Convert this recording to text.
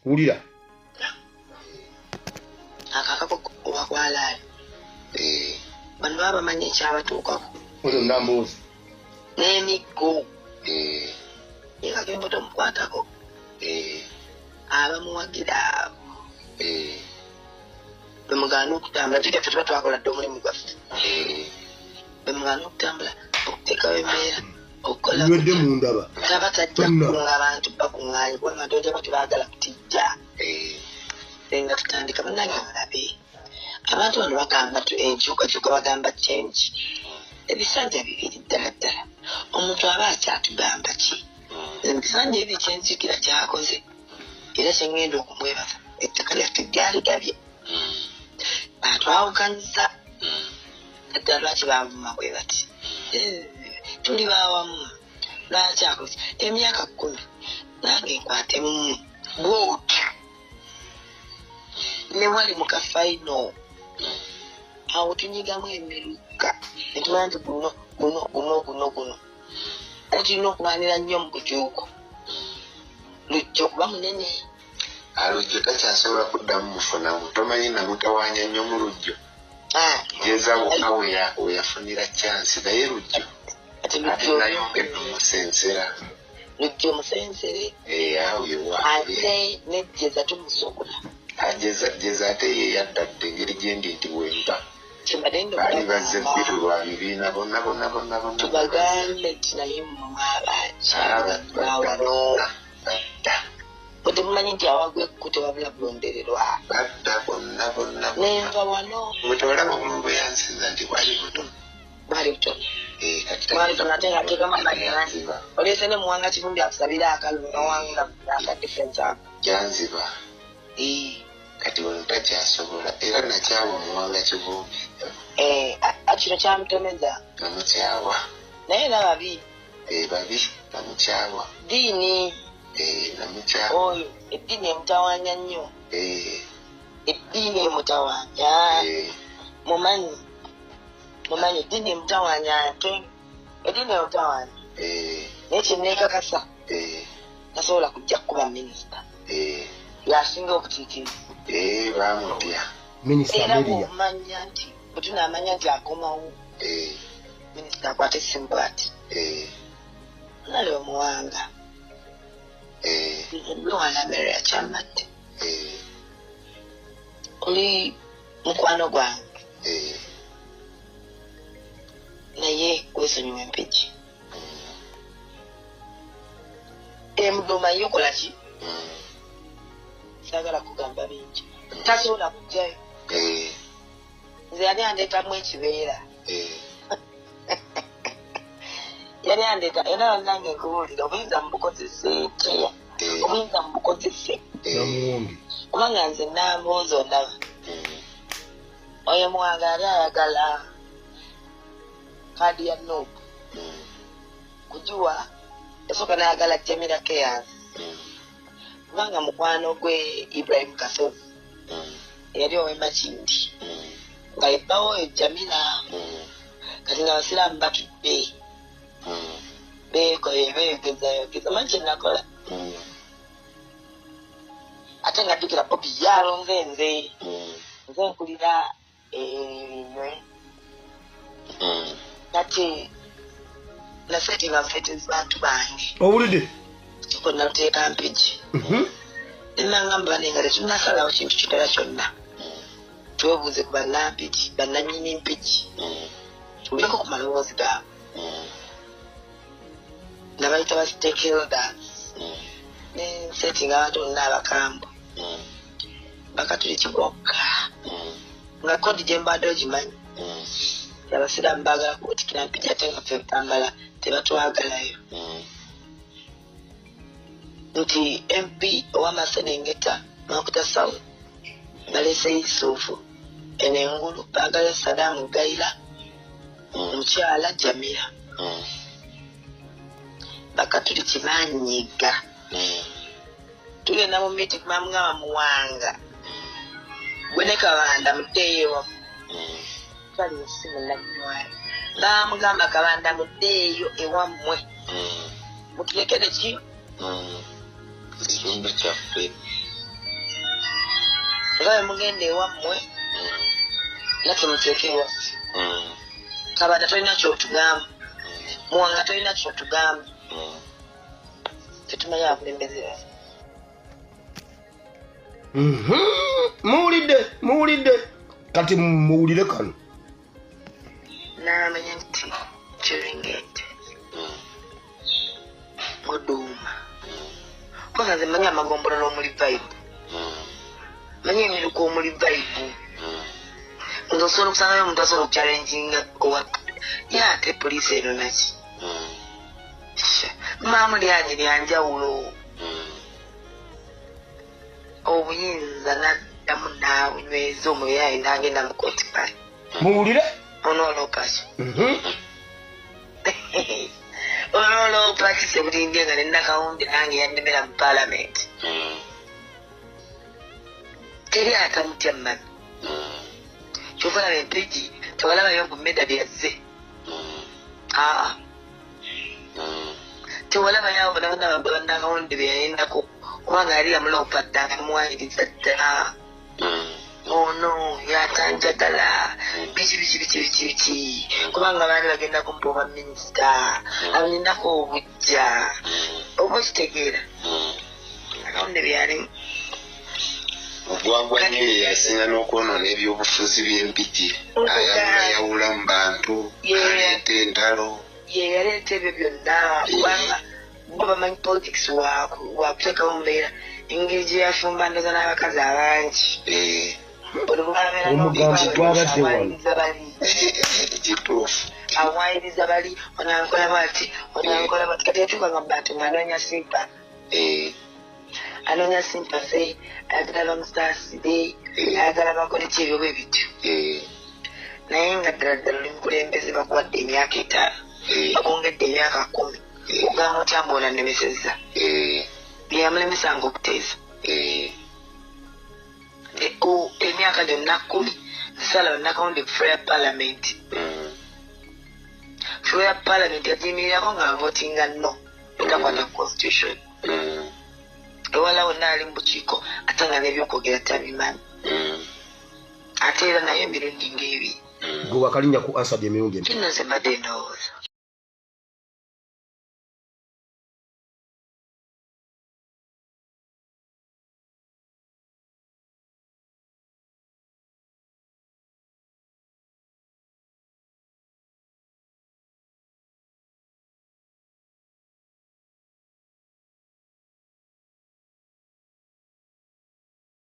Ulira. Akakako wakwala. Bano babamanyi ekyabatuukako. Ozo ndamboozi. N'emiggo. Yeka gemboto mukwatako. Abamuwagira. Bemugana okutambula tujja tuba twakola dde omulimu gwaffe. Bemugana okutambula okuteekawo embeera okukola. Nywedde mu ndaba. Taba tajja kukunga abantu bakuŋŋaanye kubanga tojja bati baagala kutijja. Nga tutandika bannange mulabe. Abantu bano bagamba enkyukakyuka bagamba change. Ebisanja bibiri ddala ddala. Omuntu aba akyatugamba ki? Ebisanja ebyo kyenzikira kyakoze. Era kyengenda okumwebaza. Ettaka lyaffe lyali batwawukanyiza. Ddala lwaki bavuma bwe bati. Tuli bawamu. Lwaki akoze. Emyaka 10. Nange nkwatemu. Bwotyo. Ne wali mu kafaino. Awo tunyigamu emiruka. Netumanya nti guno. Tulina okumanira nnyo mu kujuuko. Lujja okuba munene. Alujjo takyasobola kuddamu mufunamu. Tomanyi namutawaanya nnyo mu lujjo. Geza wonna weyafunira chansi naye lujjo. Nayongedde omusensera. Lujjo musensere. Awo yewa. Ate nejjeza tumusobola. Jeza ate ye yaddadde engeri gyendi nti bwemba. Bali bazze bitu lwa bibiina bonna. Tubagambe nti naye mumwabakyawano. Bwe temumanyi nti awagwe ekkute wabula bulondererwa. Badda bonna. Nenva wano. Bwe tolaba omuntu bwe yansinza nti bwali buto. Bwali buto. Bwali buto nate ngateekamu amanyanzi. Oleese ne muwanga Kivumbi akusabira akalulu n'owanga aka defense ako. Janziba. Kati wano takyasobola era nakyawa omuwanga Kivumbi. Kino kyamutomeza. Namukyawa. Naye n'ababi. Babi namukyawa. Ddiini. Namukyawa. Oyo eddiini emutawaanya nnyo. Eddiini emutawaanya. Mumanyi eddiini emutawaanya ate. Eddiini emutawaanya. Naye kyenneekakasa. Tasobola kujja kuba minisita. Yasinga okutiikiriza. Bamutya. Minisita Meria. Era bw'omanya nti bwe tunaamanya nti akomawo. Minisita akwata essimu ati. Nali omuwanga. Mwana Meria kyammadde. Oli mukwano gwange. Naye weesonyiwa empiki. Emudoma yokola ki? Sagala kugamba bingi. Tasobola kujjayo. Nze yali andeetamu ekibeera. Yali andeeta era nange nkubuulira obuyinza mubukozesa etya. Obuyinza mubukozese. namuwonge. Kubanga nze nambooza ondaba. Oyo muwanga yali ayagala kaadi ya Nuupu. Kujuwa esooka n'ayagala Jamila Cares. Kubanga mukwano gwe Ibrahim Kasozi yali ow'Emakindi nga yebbawo oyo Jamila kati nga abasiraamu batudde beeyogeza manyi kye nakola ate nga ddukira Bobby yalonze nze nkulira ebinywe kati nasetinga bantu bange Owulidde? kiko naluteeka mpigi nenangamba nenga tetunasalawo kintu kirala kyonna twebuuze ku bannampigi bannanyini mpigi tuliko ku malowoozi gaabwe nabayita ba stakeholders nensetinga abantu bonna abakambwe bakatuli kibokka nga kodi gye mbadde ogimanyi abasiraamu baagala kubutikira mpigi ate nga ffe butambala tebatwagalayo nti MP ow'Amaserengeta Makuta South balese Yusufu enengulu baagala Saddam Gaira mukyala Jamila bakatuli kibanyiga tugenda mu miti kumamugamba muwanga gwe ne Kabanda muddeeyo twali esimu nanywayo bamugamba Kabanda muddeeyo ewammwe mutulekere ki ekitundu kyaffe nga bemugenda ewammwe nga tumuteekerwa kabada tolina kyotugamba muwanga tolina kyotugamba tetumanyi akulembeze muwulidde kati muwulire kano namanya nti kiringete muduuma kubanga nze manyi amagombolola omuli vibe manyi emiruko omuli vibe nze osobola okusangayo omuntu asobola okuchallenginga ate poliisi eno naki maamu lyange lyanjawulo obuyinza naddamu naabunyweza omubyayi nagenda mu kooti pale muwulire onoolopaki onoolopaki sebulindye nga nenakawundi nange yandemera mu paalamenti teri atamutya mami kyovalaba empegi tewalabayo bumeda byazze tewalabayo abo banakawundi beyayendako kubanga yali yamulopaddanga muwayiriza ddala ono yatanjagala biki kubanga baali bagenda kumpuba minisita alinako obujja oba okitegeera akawunde byalimu ogwagwa nyeri yasinga n'okwonoona ebyobufuzi by'empiki ayawulayawula mu bantu aleeta entalo yeyaleeta ebyo byonna kubanga bo bamanyi politics wakuteekawo mbeera engeri gye yafumba ndoza n'abakazi abangi omugambo gwabadde wano kituufu awayiriza bali onankola bati onankola bati kati yatuukanga mu bantu ng'anoonya simpa anoonya sympathy ayagala bamusaasire ayagala bakole ki ebyo bwe bityo naye nga ddala ddala oli mukulembeze bakuwadde emyaka 5 bakwongedde emyaka 10 ogamba otya mboona nemesezza byeyamulemesanga okuteesa emyaka gyonna 10 zisala bannakawundi kufuula paalamenti fuula paalamenti yagiyimirirako nga bavotinga no etakwata constitution ewala wonna ali mu bukiiko ate nga n'ebyokwogera tabimanyi ate era naye emirundi ng'ebiri gwe wakalinnya ku ansadi emirundi kino nze mbadde ndowooza